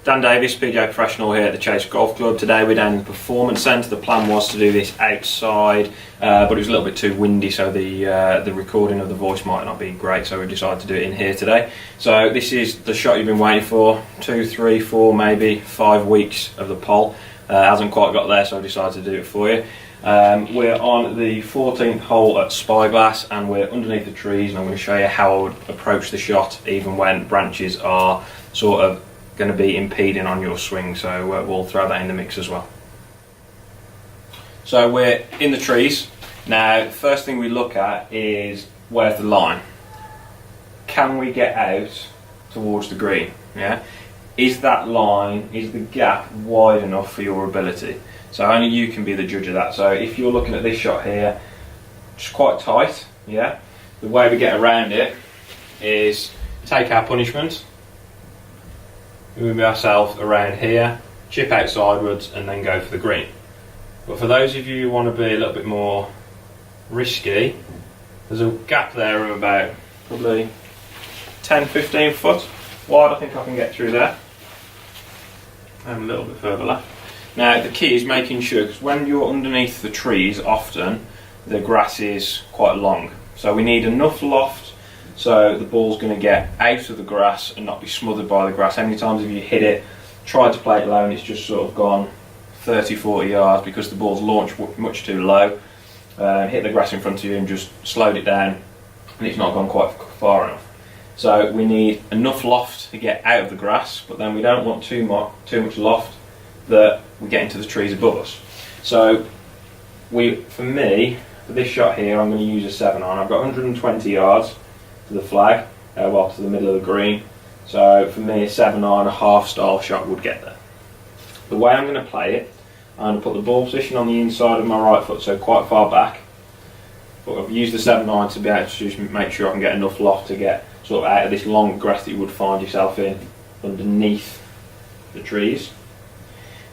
Dan Davis, PGA Professional here at the Chase Golf Club. Today we're down in the Performance Centre. The plan was to do this outside, but it was a little bit too windy, so the recording of the voice might not be great, so we decided to do it in here today. So this is the shot you've been waiting for, 2, 3, 4, maybe 5 weeks of the poll. Hasn't quite got there, so I decided to do it for you. We're on the 14th hole at Spyglass and we're underneath the trees, and I'm going to show you how I would approach the shot even when branches are sort of going to be impeding on your swing, so we'll throw that in the mix as well. So we're in the trees. Now the first thing we look at is where's the line. Can we get out towards the green? Yeah? Is that line, is the gap wide enough for your ability? So only you can be the judge of that. So if you're looking at this shot here, it's quite tight, yeah? The way we get around it is take our punishment, move ourselves around here, chip out sidewards and then go for the green. But for those of you who want to be a little bit more risky, there's a gap there of about probably 10-15 foot wide. I think I can get through there. And a little bit further left. Now the key is making sure, because when you're underneath the trees often the grass is quite long, so we need enough loft so the ball's going to get out of the grass and not be smothered by the grass. How many times have you hit it, tried to play it low and it's just sort of gone 30-40 yards because the ball's launched much too low, hit the grass in front of you and just slowed it down and it's not gone quite far enough. So we need enough loft to get out of the grass, but then we don't want too much loft that we get into the trees above us. So for this shot here, I'm going to use a 7-iron. I've got 120 yards to the flag, well, to the middle of the green. So for me, a 7-iron, a half style shot would get there. The way I'm going to play it, I'm going to put the ball position on the inside of my right foot, so quite far back. But I've used the 7-iron to be able to just make sure I can get enough loft to get sort of out of this long grass that you would find yourself in underneath the trees.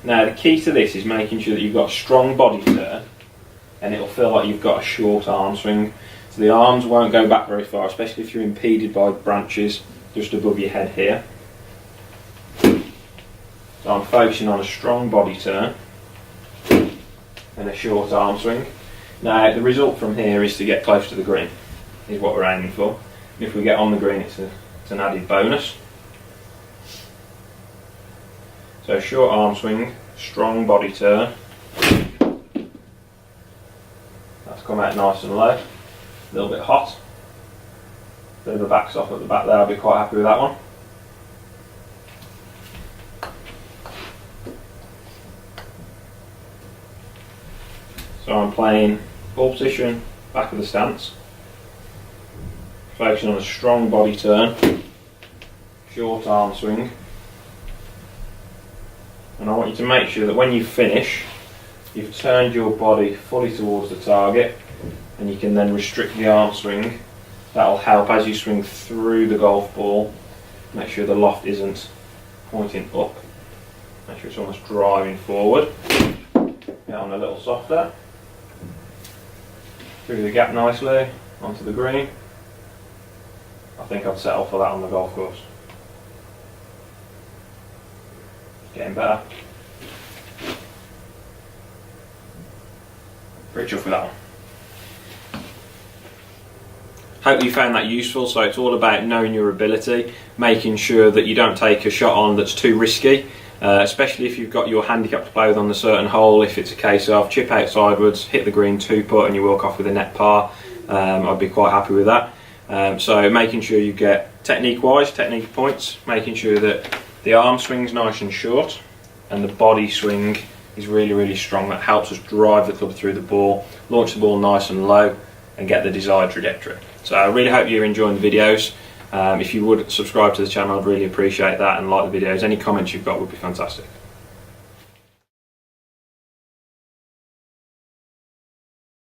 Now the key to this is making sure that you've got a strong body turn and it'll feel like you've got a short arm swing. So the arms won't go back very far, especially if you're impeded by branches just above your head here. So I'm focusing on a strong body turn and a short arm swing. Now the result from here is to get close to the green, is what we're aiming for. If we get on the green, it's an added bonus. So short arm swing, strong body turn. That's come out nice and low. A little bit hot. Bit of a backstop at the back there, I'll be quite happy with that one. So I'm playing ball position, back of the stance. Focusing on a strong body turn, short arm swing, and I want you to make sure that when you finish you've turned your body fully towards the target, and you can then restrict the arm swing. That will help as you swing through the golf ball, make sure the loft isn't pointing up, make sure it's almost driving forward. Get on a little softer, through the gap nicely, onto the green. I think I'd settle for that on the golf course. Getting better. Pretty chuffed with that one. Hope you found that useful. So it's all about knowing your ability, making sure that you don't take a shot on that's too risky, especially if you've got your handicap to play with on the certain hole. If it's a case of chip out sidewards, hit the green 2-putt and you walk off with a net par, I'd be quite happy with that. So making sure you get technique points, making sure that the arm swing's nice and short and the body swing is really, really strong. That helps us drive the club through the ball, launch the ball nice and low and get the desired trajectory. So I really hope you're enjoying the videos. If you would subscribe to the channel, I'd really appreciate that, and like the videos. Any comments you've got would be fantastic.